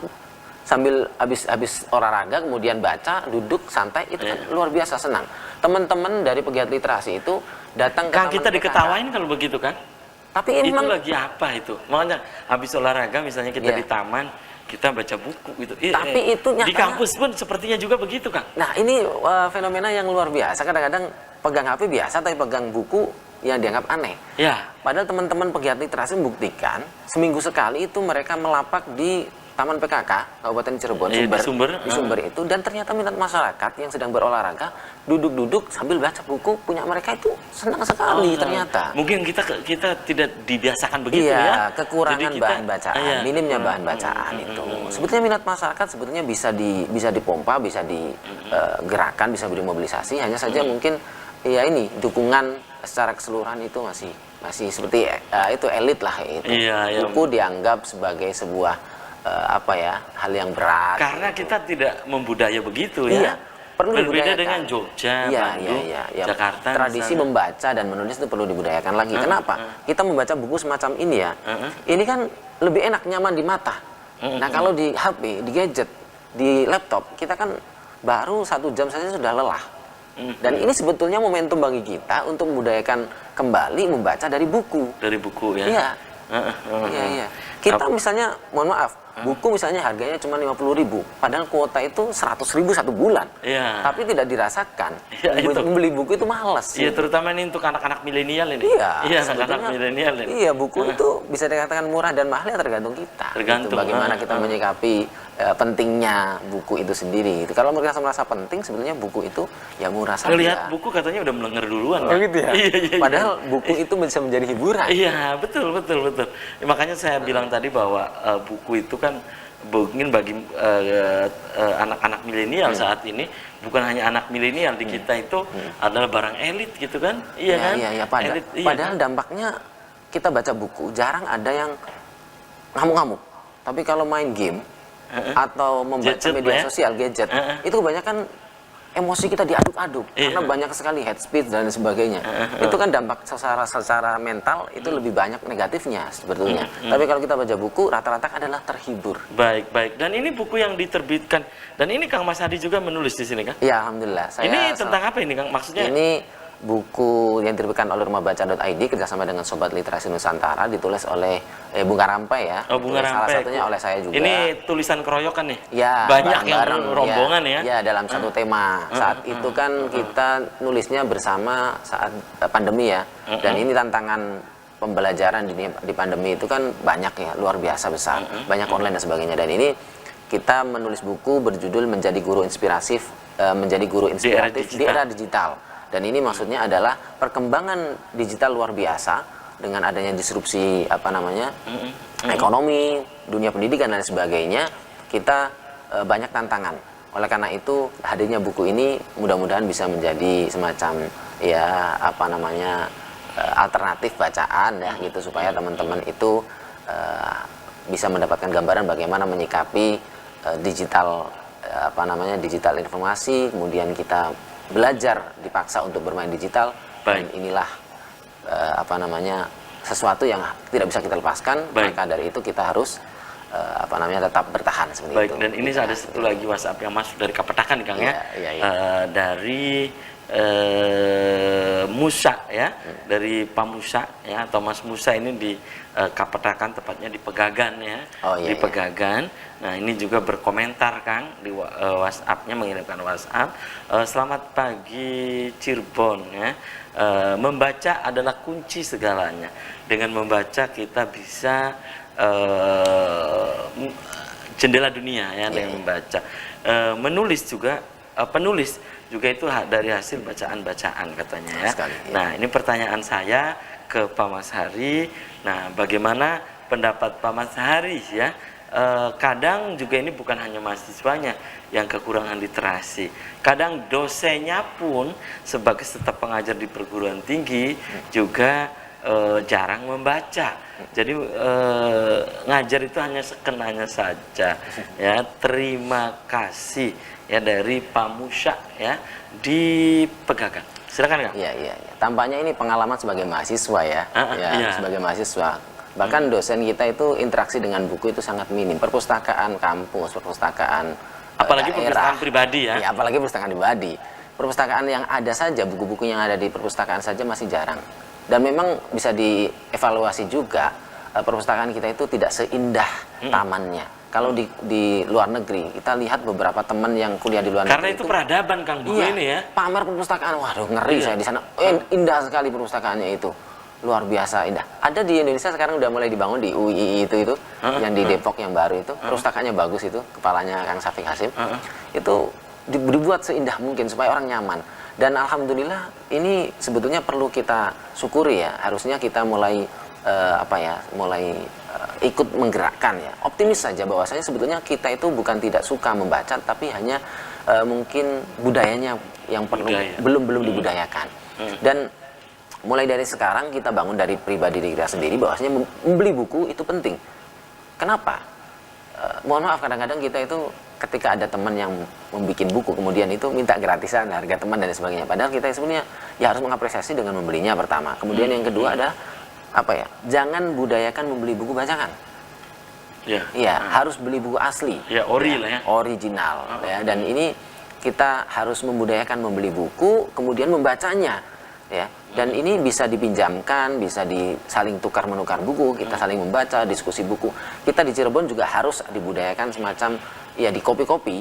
Speaker 2: Sambil habis olahraga kemudian baca, duduk santai, itu kan luar biasa senang. Teman-teman dari pegiat literasi itu datang ke
Speaker 1: Kang,
Speaker 2: taman
Speaker 1: kita
Speaker 2: PKK.
Speaker 1: diketawain kalau begitu kan?
Speaker 2: Tapi
Speaker 1: Itu
Speaker 2: emang
Speaker 1: lagi apa itu? Makanya habis olahraga misalnya kita
Speaker 2: Iya.
Speaker 1: di taman, kita baca buku gitu.
Speaker 2: Tapi itu
Speaker 1: di
Speaker 2: nyatanya-
Speaker 1: kampus pun sepertinya juga begitu, Kang.
Speaker 2: Nah, ini fenomena yang luar biasa. Kadang-kadang pegang HP biasa, tapi pegang buku yang dianggap aneh.
Speaker 1: Ya,
Speaker 2: Padahal teman-teman pegiat literasi membuktikan, seminggu sekali itu mereka melapak di Taman PKK, Kabupaten Cirebon,
Speaker 1: Iya, di Sumber.
Speaker 2: di Sumber itu. Dan ternyata minat masyarakat yang sedang berolahraga, duduk-duduk sambil baca buku, punya mereka itu senang sekali ternyata.
Speaker 1: Mungkin kita tidak dibiasakan begitu
Speaker 2: Iya,
Speaker 1: ya.
Speaker 2: kekurangan
Speaker 1: Jadi kita-
Speaker 2: bahan bacaan,
Speaker 1: iya.
Speaker 2: minimnya bahan bacaan itu. Sebetulnya minat masyarakat sebetulnya bisa dipompa, bisa digerakkan, bisa dimobilisasi. Hanya saja mungkin ya ini dukungan secara keseluruhan itu masih seperti itu elit lah itu.
Speaker 1: Iya, iya.
Speaker 2: Buku dianggap sebagai sebuah hal yang berat.
Speaker 1: Karena kita tidak membudaya begitu
Speaker 2: Iya,
Speaker 1: ya.
Speaker 2: perlu
Speaker 1: Berbeda
Speaker 2: dibudayakan.
Speaker 1: dengan Jogja,
Speaker 2: Iya,
Speaker 1: Bandung,
Speaker 2: iya.
Speaker 1: Jakarta.
Speaker 2: Tradisi
Speaker 1: misalnya.
Speaker 2: membaca dan menulis itu perlu dibudayakan lagi. Kenapa? Kita membaca buku semacam ini ya. Ini kan lebih enak, nyaman di mata. Nah, kalau di HP, di gadget, di laptop, kita kan baru 1 jam saja sudah lelah. Dan ini sebetulnya momentum bagi kita untuk membudayakan kembali membaca dari buku.
Speaker 1: Dari buku ya.
Speaker 2: Iya. Iya. Kita misalnya, mohon maaf, buku misalnya harganya cuma 50.000, padahal kuota itu 100.000 1 bulan.
Speaker 1: Iya.
Speaker 2: Tapi tidak dirasakan.
Speaker 1: Iya, itu.
Speaker 2: Membeli buku itu malas.
Speaker 1: Iya, terutama ini untuk anak-anak milenial ini.
Speaker 2: Iya,
Speaker 1: anak-anak
Speaker 2: sebetulnya-
Speaker 1: milenial ini.
Speaker 2: Iya, buku itu bisa dikatakan murah dan mahal ya tergantung kita.
Speaker 1: Tergantung,
Speaker 2: Gitu, bagaimana kita menyikapi pentingnya buku itu sendiri. Gitu. Kalau mereka merasa penting, sebenarnya buku itu ya murah saja.
Speaker 1: Ngelihat buku katanya udah melenger duluan.
Speaker 2: Oh
Speaker 1: kan?
Speaker 2: gitu ya?
Speaker 1: Iya.
Speaker 2: Padahal buku itu bisa menjadi hiburan.
Speaker 1: Iya, betul. Ya, makanya saya bilang tadi bahwa buku itu kan mungkin bagi anak-anak milenial saat ini, bukan hanya anak milenial, di kita itu adalah barang elit gitu kan? Iya kan?
Speaker 2: Iya.
Speaker 1: Elit, iya
Speaker 2: Padahal
Speaker 1: kan?
Speaker 2: dampaknya kita baca buku jarang ada yang ngamuk-ngamuk. Tapi kalau main game atau membaca
Speaker 1: Gadget
Speaker 2: media
Speaker 1: ya?
Speaker 2: sosial, gadget, itu kebanyakan emosi kita diaduk-aduk karena banyak sekali hate speech dan sebagainya. Itu kan dampak secara mental itu lebih banyak negatifnya sebetulnya. Tapi kalau kita baca buku, rata-rata adalah terhibur.
Speaker 1: Baik. Dan ini buku yang diterbitkan, dan ini Kang Mas Hadi juga menulis di sini kan?
Speaker 2: Ya, alhamdulillah.
Speaker 1: Ini tentang apa ini Kang? Maksudnya?
Speaker 2: Ini buku yang diterbitkan oleh rumahbaca.id kerjasama dengan Sobat Literasi Nusantara, ditulis oleh Bung Karampai ya.
Speaker 1: Oh, Bung
Speaker 2: Salah
Speaker 1: Karampai.
Speaker 2: satunya oleh saya juga.
Speaker 1: Ini tulisan keroyokan nih?
Speaker 2: Ya,
Speaker 1: Banyak yang
Speaker 2: bareng-bareng,
Speaker 1: rombongan ya?
Speaker 2: Ya, dalam satu tema. Saat itu kan kita nulisnya bersama saat pandemi ya. Dan ini tantangan pembelajaran di pandemi itu kan banyak ya, luar biasa besar. Banyak online dan sebagainya. Dan ini kita menulis buku berjudul Menjadi Guru Inspiratif, menjadi guru inspiratif di era digital. Dan ini maksudnya adalah perkembangan digital luar biasa dengan adanya disrupsi ekonomi, dunia pendidikan dan sebagainya. Kita banyak tantangan. Oleh karena itu hadirnya buku ini mudah-mudahan bisa menjadi semacam alternatif bacaan ya gitu, supaya teman-teman itu bisa mendapatkan gambaran bagaimana menyikapi digital informasi. Kemudian kita belajar dipaksa untuk bermain digital.
Speaker 1: Baik.
Speaker 2: Dan inilah sesuatu yang tidak bisa kita lepaskan,
Speaker 1: Baik.
Speaker 2: maka dari itu kita harus tetap bertahan seperti
Speaker 1: Baik,
Speaker 2: itu.
Speaker 1: dan ini ada satu lagi WhatsApp yang masuk dari Kapetakan, Kang ya.
Speaker 2: Iya.
Speaker 1: Dari Musa ya, dari Pak Musa ya, atau Mas Musa ini di Kapetakan, tepatnya di Pegagan ya. Di Pegagan. Nah, ini juga berkomentar Kang di WhatsApp-nya, mengirimkan WhatsApp. Selamat pagi Cirebon ya. Membaca adalah kunci segalanya. Dengan membaca kita bisa jendela dunia ya, dengan membaca. Menulis juga, penulis juga itu dari hasil bacaan-bacaan katanya ya. Nah, ini pertanyaan saya ke Pak Mas Hari. Nah, bagaimana pendapat Pak Mas Hari ya? Kadang juga ini bukan hanya mahasiswanya yang kekurangan literasi. Kadang dosennya pun sebagai staf pengajar di perguruan tinggi juga jarang membaca. Jadi ngajar itu hanya sekenanya saja ya. Terima kasih ya dari Pak Musa ya di Pegagan. Silakan Kang.
Speaker 2: Iya. Tampaknya ini pengalaman sebagai mahasiswa ya. Sebagai mahasiswa. Bahkan dosen kita itu interaksi dengan buku itu sangat minim. Perpustakaan kampus, perpustakaan
Speaker 1: apalagi
Speaker 2: daerah,
Speaker 1: perpustakaan pribadi ya.
Speaker 2: Apalagi perpustakaan pribadi. Perpustakaan yang ada saja, buku-buku yang ada di perpustakaan saja masih jarang. Dan memang bisa dievaluasi juga, perpustakaan kita itu tidak seindah tamannya. Kalau di luar negeri, kita lihat beberapa teman yang kuliah di luar negeri.
Speaker 1: Karena itu peradaban Kang buku ini ya.
Speaker 2: Pamer perpustakaan, waduh ngeri saya di sana. Indah sekali perpustakaannya itu. Luar biasa indah. Ada di Indonesia sekarang udah mulai dibangun di UII itu yang di Depok yang baru itu. Perpustakaannya bagus itu, kepalanya Kang Syafiq Hasim. Itu dibuat seindah mungkin supaya orang nyaman. Dan alhamdulillah ini sebetulnya perlu kita syukuri ya. Harusnya kita mulai ikut menggerakkan ya. Optimis saja bahwasanya sebetulnya kita itu bukan tidak suka membaca, tapi hanya mungkin budayanya yang perlu belum dibudayakan. Dan mulai dari sekarang kita bangun dari pribadi diri kita sendiri bahwasanya membeli buku itu penting. Kenapa? Mohon maaf kadang-kadang kita itu ketika ada teman yang membuat buku kemudian itu minta gratisan harga teman dan sebagainya. Padahal kita sebenarnya ya harus mengapresiasi dengan membelinya pertama. Kemudian yang kedua ada jangan budayakan membeli buku bacaan. Harus beli buku asli.
Speaker 1: Ori lah ya.
Speaker 2: Original ya. Dan ini kita harus membudayakan membeli buku kemudian membacanya ya. Dan ini bisa dipinjamkan, bisa saling tukar menukar buku, kita saling membaca, diskusi buku. Kita di Cirebon juga harus dibudayakan semacam ya di kopi-kopi,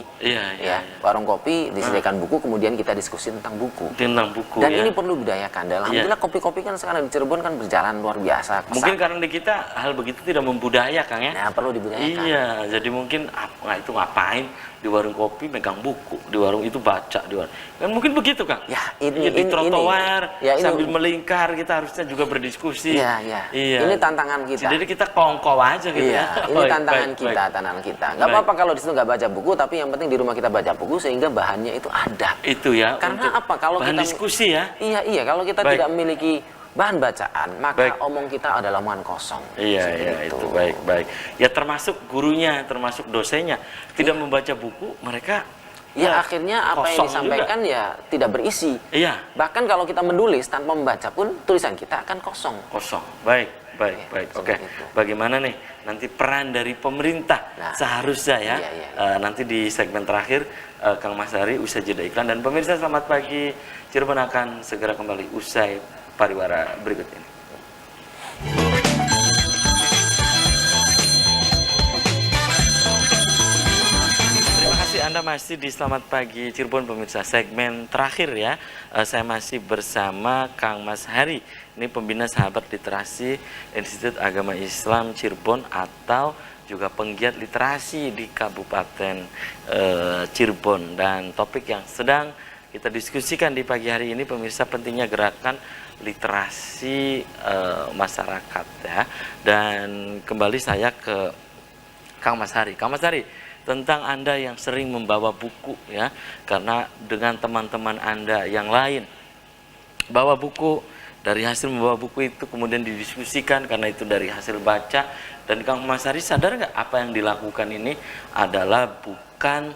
Speaker 2: warung kopi disediakan buku, kemudian kita diskusi tentang buku. Dan ini perlu dibudayakan. Dan alhamdulillah kopi-kopi kan sekarang di Cirebon kan berjalan luar biasa.
Speaker 1: Mungkin karena di kita hal begitu tidak membudaya Kang ya.
Speaker 2: Nah, perlu dibudayakan.
Speaker 1: Iya, jadi mungkin itu ngapain di warung kopi megang buku, di warung itu baca di warung. Kan mungkin begitu Kang.
Speaker 2: Ya,
Speaker 1: di trotoar sambil melingkar kita harusnya juga berdiskusi.
Speaker 2: Iya. Ini tantangan kita.
Speaker 1: Jadi kita kongkow aja gitu ya.
Speaker 2: Ini tantangan kita. Nggak apa-apa kalau di situ nggak baca buku, tapi yang penting di rumah kita baca buku sehingga bahannya itu ada.
Speaker 1: Itu ya.
Speaker 2: Karena apa? Kalau
Speaker 1: bahan
Speaker 2: kita
Speaker 1: diskusi ya.
Speaker 2: Iya. Kalau kita tidak memiliki bahan bacaan, maka omong kita adalah omongan kosong.
Speaker 1: Iya, itu baik. Ya termasuk gurunya, termasuk dosennya tidak membaca buku, mereka
Speaker 2: akhirnya apa yang disampaikan juga tidak berisi.
Speaker 1: Iya.
Speaker 2: Bahkan kalau kita menulis tanpa membaca pun tulisan kita akan kosong.
Speaker 1: Baik. Oke. Bagaimana nih nanti peran dari pemerintah seharusnya ya. Nanti di segmen terakhir Kang Mas Hari usai jeda iklan, dan pemirsa selamat pagi Cirebon akan segera kembali usai pariwara berikut ini. Anda masih di Selamat Pagi Cirebon pemirsa, segmen terakhir ya. Saya masih bersama Kang Mas Hari, ini pembina sahabat literasi Institut Agama Islam Cirebon atau juga penggiat literasi di Kabupaten Cirebon. Dan topik yang sedang kita diskusikan di pagi hari ini pemirsa, pentingnya gerakan literasi masyarakat ya. Dan kembali saya ke Kang Mas Hari. Kang Mas Hari, tentang Anda yang sering membawa buku ya, karena dengan teman-teman Anda yang lain bawa buku, dari hasil membawa buku itu kemudian didiskusikan karena itu dari hasil baca. Dan Kang Mas Hari sadar nggak apa yang dilakukan ini adalah bukan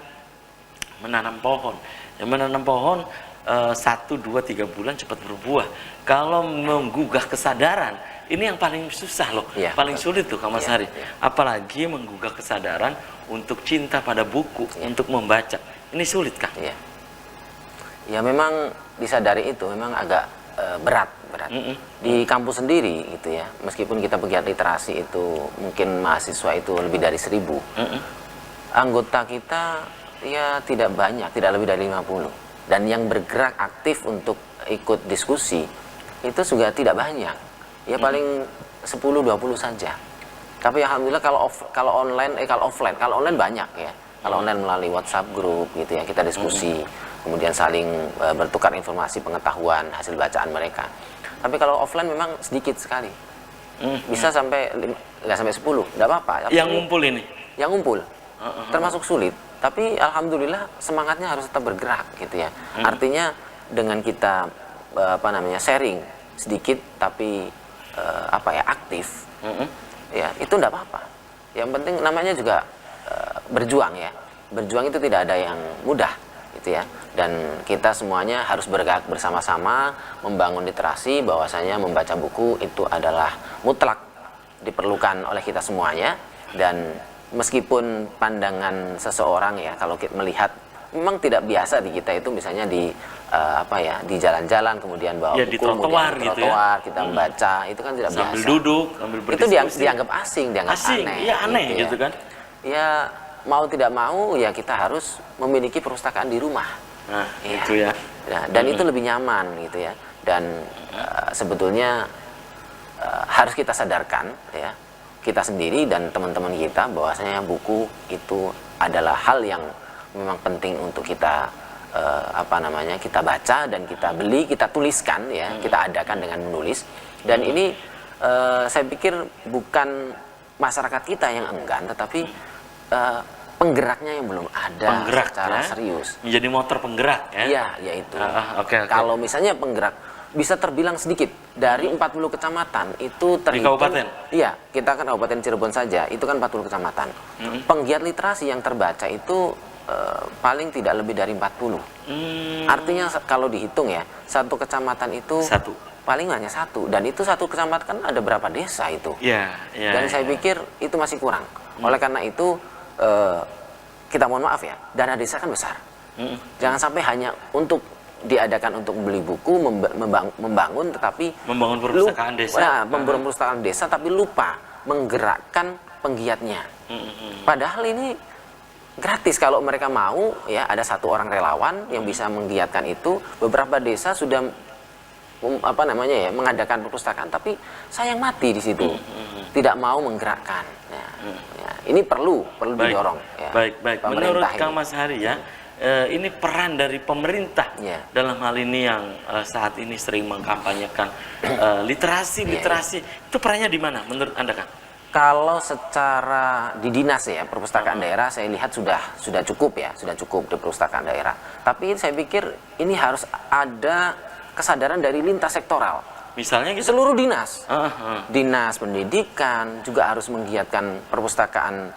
Speaker 1: menanam pohon. Yang menanam pohon 1, 2, 3 bulan cepat berbuah. Kalau menggugah kesadaran, ini yang paling susah loh,
Speaker 2: Iya,
Speaker 1: paling sulit tuh Kak Mas Hari.
Speaker 2: Iya.
Speaker 1: Apalagi menggugah kesadaran untuk cinta pada buku, untuk membaca. Ini sulit Kak?
Speaker 2: Iya. Ya memang disadari itu memang agak berat. Di kampus sendiri gitu ya, meskipun kita pegiat literasi itu mungkin mahasiswa itu lebih dari 1000, anggota kita ya tidak banyak, tidak lebih dari 50. Dan yang bergerak aktif untuk ikut diskusi itu juga tidak banyak. Ya paling 10-20 saja. Tapi alhamdulillah kalau online banyak ya. Kalau online melalui WhatsApp grup gitu ya, kita diskusi, kemudian saling bertukar informasi pengetahuan hasil bacaan mereka. Tapi kalau offline memang sedikit sekali. Bisa nggak sampai 10, nggak apa-apa.
Speaker 1: Yang ngumpul ini?
Speaker 2: Yang ngumpul. Termasuk sulit. Tapi alhamdulillah semangatnya harus tetap bergerak gitu ya. Artinya dengan kita sharing sedikit tapi aktif, ya itu enggak apa-apa. Yang penting namanya juga berjuang ya. Berjuang itu tidak ada yang mudah gitu ya. Dan kita semuanya harus bergerak bersama-sama membangun literasi, bahwasanya membaca buku itu adalah mutlak diperlukan oleh kita semuanya. Dan meskipun pandangan seseorang ya, kalau kita melihat memang tidak biasa di kita itu, misalnya di di jalan-jalan kemudian bawa
Speaker 1: ya,
Speaker 2: buku,
Speaker 1: di trotoar,
Speaker 2: kemudian
Speaker 1: gitu ya.
Speaker 2: kita membaca, itu kan tidak
Speaker 1: sambil
Speaker 2: biasa.
Speaker 1: Duduk, sambil
Speaker 2: Itu
Speaker 1: berdiskusi.
Speaker 2: dianggap asing, dianggap aneh.
Speaker 1: Iya aneh gitu kan.
Speaker 2: Ya mau tidak mau ya kita harus memiliki perpustakaan di rumah.
Speaker 1: Nah,
Speaker 2: ya.
Speaker 1: itu ya.
Speaker 2: Dan itu lebih nyaman gitu ya. Dan sebetulnya harus kita sadarkan ya, kita sendiri dan teman-teman kita, bahwasanya buku itu adalah hal yang memang penting untuk kita kita baca dan kita beli, kita tuliskan ya, kita adakan dengan menulis. Dan ini saya pikir bukan masyarakat kita yang enggan, tetapi penggeraknya yang belum ada secara serius.
Speaker 1: Menjadi motor penggerak ya.
Speaker 2: Iya, yaitu.
Speaker 1: Okay.
Speaker 2: Kalau misalnya penggerak bisa terbilang sedikit dari 40 kecamatan itu terhitung.
Speaker 1: Di kabupaten?
Speaker 2: Iya, kita kan Kabupaten Cirebon saja, itu kan 40 kecamatan. Penggiat literasi yang terbaca itu paling tidak lebih dari 40. Artinya kalau dihitung ya, satu kecamatan itu paling hanya satu, dan itu satu kecamatan kan ada berapa desa itu. Dan saya pikir itu masih kurang. Oleh karena itu kita mohon maaf ya, dana desa kan besar. Jangan sampai hanya untuk diadakan untuk beli buku, membangun, tetapi
Speaker 1: membangun perpustakaan desa.
Speaker 2: Membangun perpustakaan desa tapi lupa menggerakkan penggiatnya. Padahal ini gratis kalau mereka mau ya, ada satu orang relawan yang bisa menggiatkan itu. Beberapa desa sudah mengadakan perpustakaan, tapi sayang mati di situ, tidak mau menggerakkan. Ini perlu didorong. Ya,
Speaker 1: baik. Menurut Kang Mas Hari ya, ini peran dari pemerintah dalam hal ini yang saat ini sering mengkampanyekan literasi, itu perannya di mana menurut Anda, Kang?
Speaker 2: Kalau secara di dinas ya, perpustakaan daerah saya lihat sudah cukup ya, sudah cukup di perpustakaan daerah. Tapi saya pikir ini harus ada kesadaran dari lintas sektoral.
Speaker 1: Misalnya gitu?
Speaker 2: Seluruh dinas, dinas pendidikan juga harus menggiatkan perpustakaan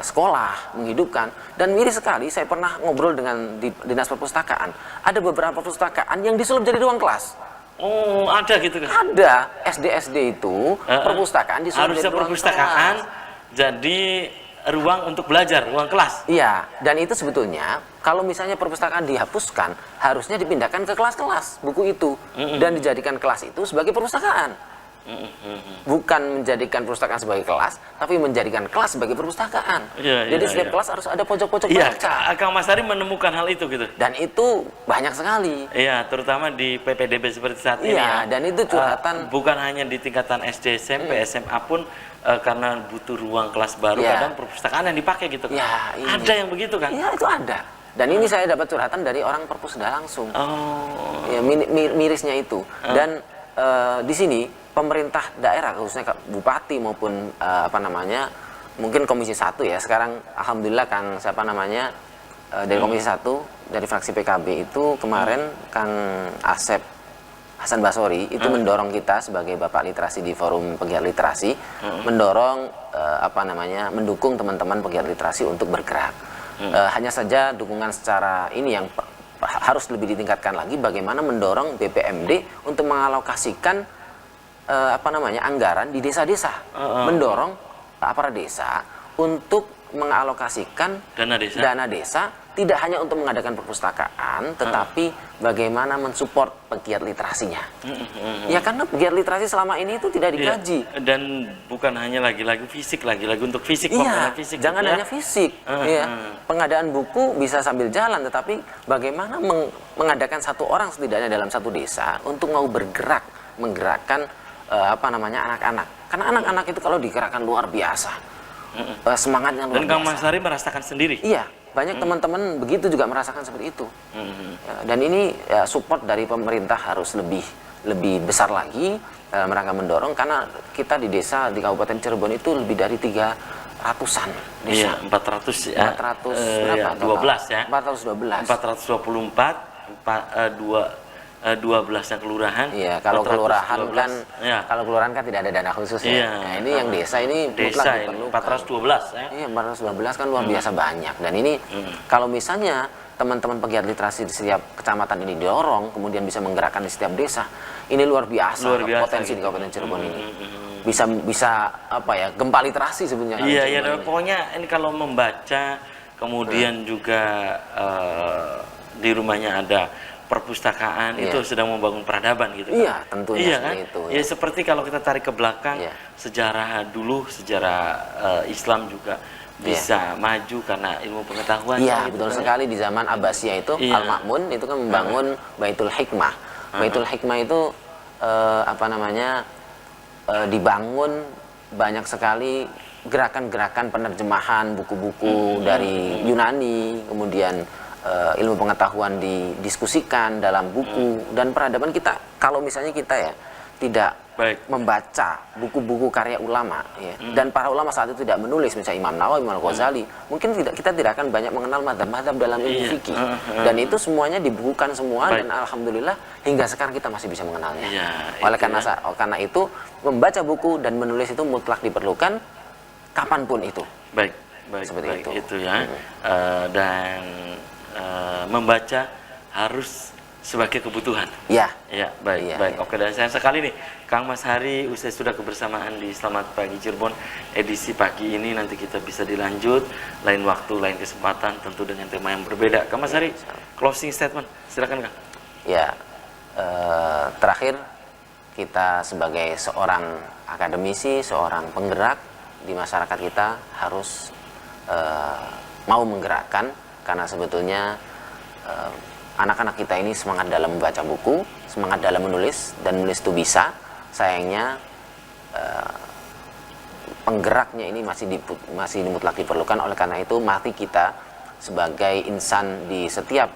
Speaker 2: sekolah, menghidupkan. Dan miris sekali, saya pernah ngobrol dengan dinas perpustakaan. Ada beberapa perpustakaan yang disulap jadi ruang kelas.
Speaker 1: Oh, ada gitu kan?
Speaker 2: Ada. SD itu perpustakaan disulap
Speaker 1: harusnya
Speaker 2: jadi ruang
Speaker 1: perpustakaan
Speaker 2: kelas.
Speaker 1: Jadi ruang untuk belajar, ruang kelas.
Speaker 2: Iya, dan itu sebetulnya kalau misalnya perpustakaan dihapuskan, harusnya dipindahkan ke kelas-kelas buku itu dan dijadikan kelas itu sebagai perpustakaan. Bukan menjadikan perpustakaan sebagai kelas, tapi menjadikan kelas sebagai perpustakaan. Jadi setiap kelas harus ada pojok-pojok baca.
Speaker 1: Kang Mas Hari menemukan hal itu gitu.
Speaker 2: Dan itu banyak sekali.
Speaker 1: Iya, terutama di PPDB seperti saat ini.
Speaker 2: Iya, dan itu curhatan.
Speaker 1: Bukan hanya di tingkatan SD, SMP, SMA pun karena butuh ruang kelas baru, kadang perpustakaan yang dipakai gitu. Ada yang begitu kan?
Speaker 2: Iya, itu ada. Dan ini saya dapat curhatan dari orang perpusda langsung. Ya, mirisnya itu. Dan di sini pemerintah daerah, khususnya bupati maupun mungkin Komisi 1 ya, sekarang alhamdulillah Kang dari Komisi 1 dari fraksi PKB itu kemarin Kang Asep Hasan Basori itu mendorong kita sebagai Bapak Literasi di Forum Pegiat Literasi, mendorong mendukung teman-teman pegiat literasi untuk bergerak. Hanya saja dukungan secara ini yang harus lebih ditingkatkan lagi bagaimana mendorong BPMD untuk mengalokasikan anggaran di desa-desa, mendorong aparat desa untuk mengalokasikan dana desa tidak hanya untuk mengadakan perpustakaan, tetapi bagaimana mensupport pegiat literasinya. Ya karena pegiat literasi selama ini itu tidak digaji.
Speaker 1: Dan bukan hanya lagi-lagi fisik, lagi-lagi untuk fisik.
Speaker 2: Iya,
Speaker 1: fisik
Speaker 2: jangan
Speaker 1: gitu ya.
Speaker 2: hanya fisik. Pengadaan buku bisa sambil jalan, tetapi bagaimana mengadakan satu orang setidaknya dalam satu desa untuk mau bergerak, menggerakkan anak-anak. Karena anak-anak itu kalau digerakkan luar biasa. Semangatnya luar biasa.
Speaker 1: Dan Kang Mas Hari merasakan sendiri.
Speaker 2: Iya, banyak teman-teman begitu juga merasakan seperti itu. Dan ini support dari pemerintah harus lebih besar lagi, mereka mendorong, karena kita di desa di Kabupaten Cirebon itu lebih dari 300-an desa.
Speaker 1: Iya, 400 ya.
Speaker 2: 400 berapa?
Speaker 1: 12 ya.
Speaker 2: 412.
Speaker 1: 12 yang kelurahan.
Speaker 2: Iya, kalau kelurahan kan
Speaker 1: ya.
Speaker 2: kalau kelurahan kan tidak ada dana khusus ya.
Speaker 1: Iya.
Speaker 2: Nah, ini yang desa ini mutlak
Speaker 1: Desa ini
Speaker 2: diperlukan.
Speaker 1: 412 ya.
Speaker 2: Iya, 412 kan luar biasa banyak. Dan ini kalau misalnya teman-teman pegiat literasi di setiap kecamatan ini didorong, kemudian bisa menggerakkan di setiap desa, ini luar biasa, potensi
Speaker 1: gitu.
Speaker 2: di Kabupaten Cirebon ini. Bisa gempa literasi sebenarnya.
Speaker 1: Iya, pokoknya ini kalau membaca, kemudian juga di rumahnya ada perpustakaan, itu sedang membangun peradaban gitu kan.
Speaker 2: Iya, tentunya
Speaker 1: kan?
Speaker 2: itu.
Speaker 1: Ya seperti kalau kita tarik ke belakang, sejarah Islam juga bisa maju karena ilmu pengetahuan.
Speaker 2: Iya,
Speaker 1: gitu
Speaker 2: betul
Speaker 1: kan.
Speaker 2: sekali. Di zaman Abbasiyah itu Al-Ma'mun itu kan membangun Baitul Hikmah. Baitul Hikmah itu dibangun banyak sekali gerakan-gerakan penerjemahan buku-buku dari Yunani, kemudian ilmu pengetahuan didiskusikan dalam buku dan peradaban kita. Kalau misalnya kita tidak membaca buku-buku karya ulama dan para ulama saat itu tidak menulis, misalnya Imam Nawawi, Imam Ghazali, mungkin kita tidak akan banyak mengenal mazhab-mazhab dalam ilmu fikih. Dan itu semuanya dibukukan semua dan alhamdulillah hingga sekarang kita masih bisa mengenalnya. Karena itu membaca buku dan menulis itu mutlak diperlukan kapanpun itu.
Speaker 1: Baik, itu ya. Dan membaca harus sebagai kebutuhan.
Speaker 2: Ya.
Speaker 1: Ya, baik. Oke, dan sayang sekali nih, Kang Mas Hari, usai sudah kebersamaan di Selamat Pagi Cirebon edisi pagi ini, nanti kita bisa dilanjut lain waktu, lain kesempatan, tentu dengan tema yang berbeda. Kang Mas Hari, closing statement, silakan Kang.
Speaker 2: Ya, terakhir kita sebagai seorang akademisi, seorang penggerak di masyarakat kita harus mau menggerakkan. Karena sebetulnya anak-anak kita ini semangat dalam membaca buku, semangat dalam menulis, dan menulis itu bisa. Sayangnya penggeraknya ini masih mutlak diperlukan. Oleh karena itu, mari kita sebagai insan di setiap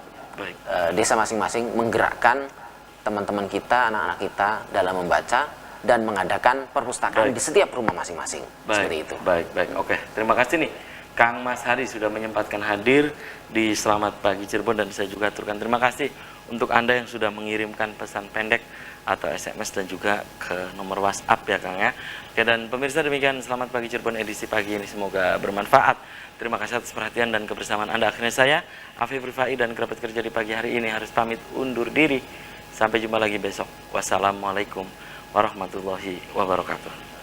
Speaker 2: desa masing-masing menggerakkan teman-teman kita, anak-anak kita dalam membaca dan mengadakan perpustakaan di setiap rumah masing-masing. Seperti itu.
Speaker 1: Baik. Oke, terima kasih nih Kang Mas Hari sudah menyempatkan hadir di Selamat Pagi Cirebon, dan saya juga aturkan terima kasih untuk Anda yang sudah mengirimkan pesan pendek atau SMS dan juga ke nomor WhatsApp ya Kang ya. Oke, dan pemirsa, demikian Selamat Pagi Cirebon edisi pagi ini, semoga bermanfaat. Terima kasih atas perhatian dan kebersamaan Anda. Akhirnya saya, Afif Rifai, dan kerabat kerja di pagi hari ini harus pamit undur diri. Sampai jumpa lagi besok. Wassalamualaikum warahmatullahi wabarakatuh.